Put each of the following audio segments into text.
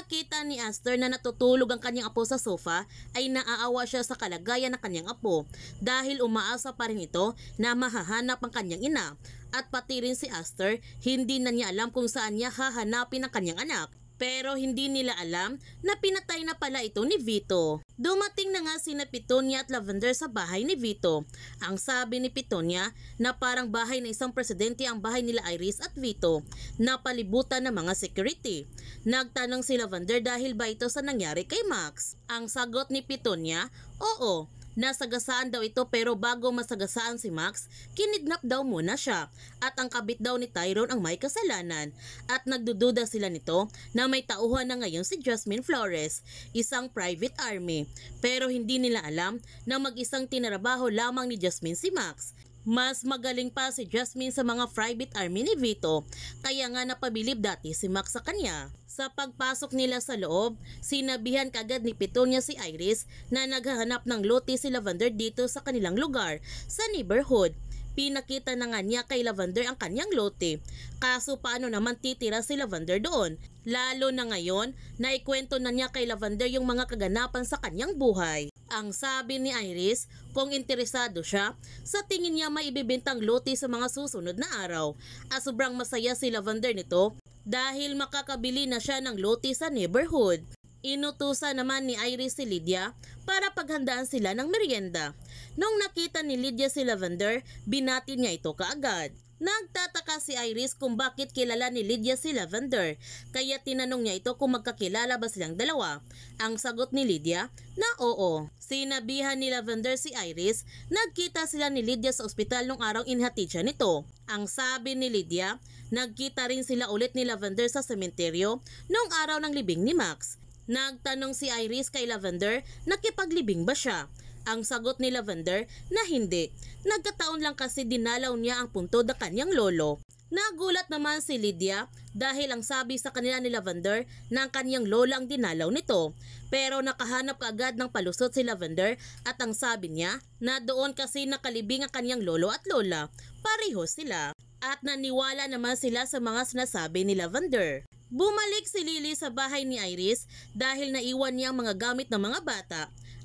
nakita ni Aster na natutulog ang kanyang apo sa sofa, ay naaawa siya sa kalagayan ng kanyang apo dahil umaasa pa rin ito na mahahanap ang kanyang ina. At pati rin si Aster, hindi na niya alam kung saan niya hahanapin ang kanyang anak. Pero hindi nila alam na pinatay na pala ito ni Vito. Dumating na nga sina Petunia at Lavender sa bahay ni Vito. Ang sabi ni Petunia na parang bahay ng isang presidente ang bahay nila Iris at Vito, na palibutan ng mga security. Nagtanong si Lavender dahil ba ito sa nangyari kay Max. Ang sagot ni Petunia, oo. Nasagasaan daw ito, pero bago masagasaan si Max, kinidnap daw muna siya at ang kabit daw ni Tyrone ang may kasalanan, at nagdududa sila nito na may tauhan na ngayon si Jasmine Flores, isang private army, pero hindi nila alam na mag-isang tinarabaho lamang ni Jasmine si Max. Mas magaling pa si Jasmine sa mga private army ni Vito, kaya nga napabilib dati si Max sa kanya. Sa pagpasok nila sa loob, sinabihan kagad ni Petunia si Iris na naghahanap ng lote si Lavender dito sa kanilang lugar sa neighborhood. Pinakita na nga niya kay Lavender ang kanyang lote. Kaso paano naman titira si Lavender doon? Lalo na ngayon na ikwento na niya kay Lavender yung mga kaganapan sa kanyang buhay. Ang sabi ni Iris, kung interesado siya, sa tingin niya may ibibentang lote sa mga susunod na araw. At sobrang masaya si Lavender nito dahil makakabili na siya ng lote sa neighborhood. Inutusan naman ni Iris si Lydia para paghandaan sila ng merienda. Nung nakita ni Lydia si Lavender, binati niya ito kaagad. Nagtataka si Iris kung bakit kilala ni Lydia si Lavender, kaya tinanong niya ito kung magkakilala ba silang dalawa. Ang sagot ni Lydia na oo. Sinabihan ni Lavender si Iris, nagkita sila ni Lydia sa ospital nung araw inhatid siya nito. Ang sabi ni Lydia, nagkita rin sila ulit ni Lavender sa sementeryo nung araw ng libing ni Max. Nagtanong si Iris kay Lavender, nakipaglibing ba siya? Ang sagot ni Lavender na hindi. Nagkataon lang kasi dinalaw niya ang puntod ng kanyang lolo. Nagulat naman si Lydia dahil ang sabi sa kanila ni Lavender na ang kanyang lola ang dinalaw nito. Pero nakahanap kaagad ng palusot si Lavender at ang sabi niya na doon kasi nakalibing ang kanyang lolo at lola. Pareho sila. At naniwala naman sila sa mga sinasabi ni Lavender. Bumalik si Lily sa bahay ni Iris dahil naiwan niya ang mga gamit ng mga bata.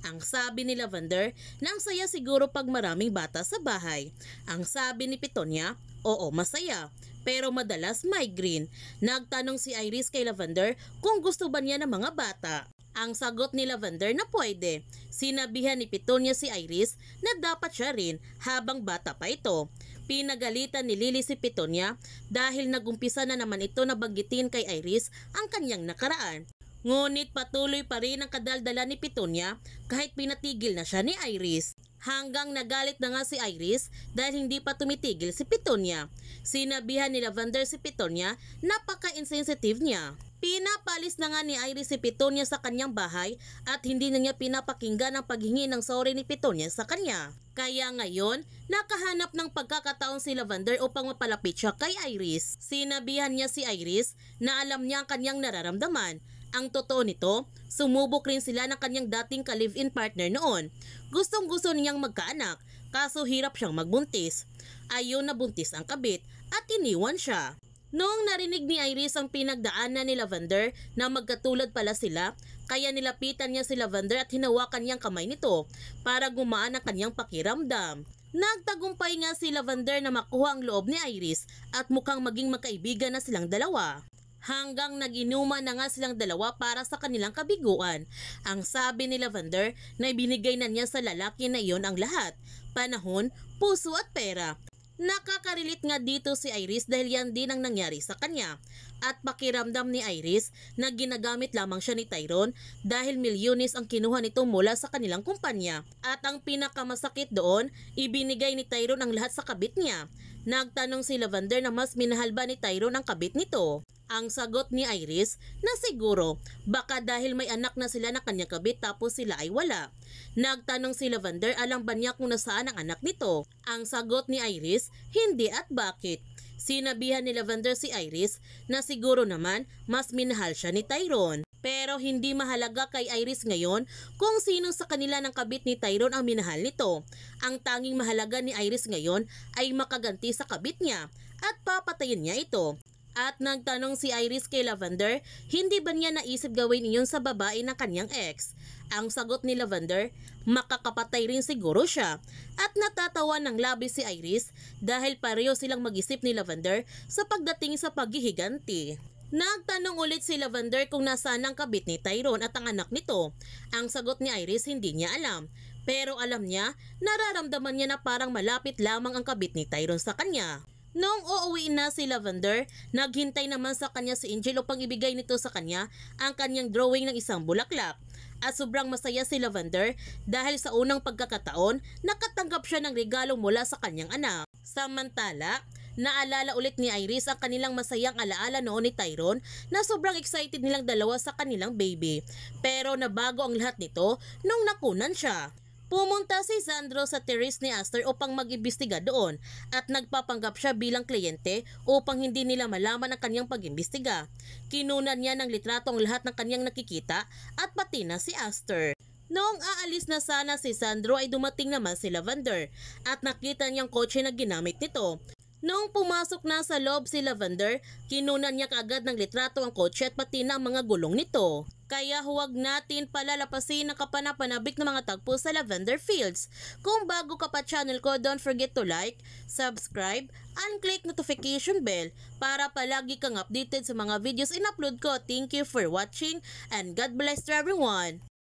Ang sabi ni Lavender, nang saya siguro pag maraming bata sa bahay. Ang sabi ni Petunia, oo masaya, pero madalas migraine. Nagtanong si Iris kay Lavender kung gusto ba niya ng mga bata. Ang sagot ni Lavender na pwede. Sinabihan ni Petunia si Iris na dapat siya rin habang bata pa ito. Pinagalitan ni Lily si Petunia dahil nagumpisa na naman ito na banggitin kay Iris ang kanyang nakaraan. Ngunit patuloy pa rin ang kadaldala ni Petunia kahit pinatigil na siya ni Iris. Hanggang nagalit na nga si Iris dahil hindi pa tumitigil si Petunia. Sinabihan ni Lavender si Petunia, napaka-insensitive niya. Pinapalis na nga ni Iris si Petunia sa kanyang bahay at hindi na niya pinapakinggan ang paghingi ng sorry ni Petunia sa kanya. Kaya ngayon, nakahanap ng pagkakataon si Lavender upang mapalapit siya kay Iris. Sinabihan niya si Iris na alam niya ang kanyang nararamdaman. Ang totoo nito, sumubok rin sila ng kanyang dating ka-live-in partner noon. Gustong-gusto niyang magkaanak, kaso hirap siyang magbuntis. Ayaw na buntis ang kabit at iniwan siya. Noong narinig ni Iris ang pinagdaanan ni Lavender na magkatulad pala sila, kaya nilapitan niya si Lavender at hinawakan niyang kamay nito para gumaan ang kanyang pakiramdam. Nagtagumpay nga si Lavender na makuha ang loob ni Iris at mukhang maging magkaibigan na silang dalawa. Hanggang nag-inuman na nga silang dalawa para sa kanilang kabiguan. Ang sabi ni Lavender na ibinigay na niya sa lalaki na iyon ang lahat, panahon, puso at pera. Nakakarilit nga dito si Iris dahil yan din ang nangyari sa kanya. At pakiramdam ni Iris na ginagamit lamang siya ni Tyrone dahil milyones ang kinuha nito mula sa kanilang kumpanya. At ang pinakamasakit doon, ibinigay ni Tyrone ang lahat sa kabit niya. Nagtanong si Lavender na mas minahal ba ni Tyrone ang kabit nito. Ang sagot ni Iris na siguro, baka dahil may anak na sila na kanyang kabit tapos sila ay wala. Nagtanong si Lavender, alam ba niya kung nasaan ang anak nito? Ang sagot ni Iris, hindi at bakit. Sinabihan ni Lavender si Iris na siguro naman mas minahal siya ni Tyrone. Pero hindi mahalaga kay Iris ngayon kung sino sa kanila ng kabit ni Tyrone ang minahal nito. Ang tanging mahalaga ni Iris ngayon ay makaganti sa kabit niya at papatayin niya ito. At nagtanong si Iris kay Lavender, hindi ba niya naisip gawin iyon sa babae ng kanyang ex? Ang sagot ni Lavender, makakapatay rin siguro siya. At natatawa ng labis si Iris dahil pareho silang mag-isip ni Lavender sa pagdating sa paghihiganti. Nagtanong ulit si Lavender kung nasaan ang kabit ni Tyrone at ang anak nito. Ang sagot ni Iris, hindi niya alam. Pero alam niya, nararamdaman niya na parang malapit lamang ang kabit ni Tyrone sa kanya. Noong uuwi na si Lavender, naghintay naman sa kanya si Angel upang ibigay nito sa kanya ang kanyang drawing ng isang bulaklak. At sobrang masaya si Lavender dahil sa unang pagkakataon, nakatanggap siya ng regalo mula sa kanyang anak. Samantala, naalala ulit ni Iris ang kanilang masayang alaala noon ni Tyrone na sobrang excited nilang dalawa sa kanilang baby. Pero nabago ang lahat nito nung nakunan siya. Pumunta si Sandro sa terrace ni Aster upang mag-imbestiga doon at nagpapanggap siya bilang kliyente upang hindi nila malaman ang kanyang pag-imbestiga. Kinunan niya ng litrato ang lahat ng kanyang nakikita at pati na si Aster. Noong aalis na sana si Sandro ay dumating naman si Lavender at nakita niyang kotse na ginamit nito. Noong pumasok na sa loob si Lavender, kinunan niya kaagad ng litrato ang kotse at pati na ang mga gulong nito. Kaya huwag natin palalapasin ang kapanapanabik ng mga tagpo sa Lavender Fields. Kung bago ka pa channel ko, don't forget to like, subscribe, and click notification bell para palagi kang updated sa mga videos in-upload ko. Thank you for watching and God bless to everyone!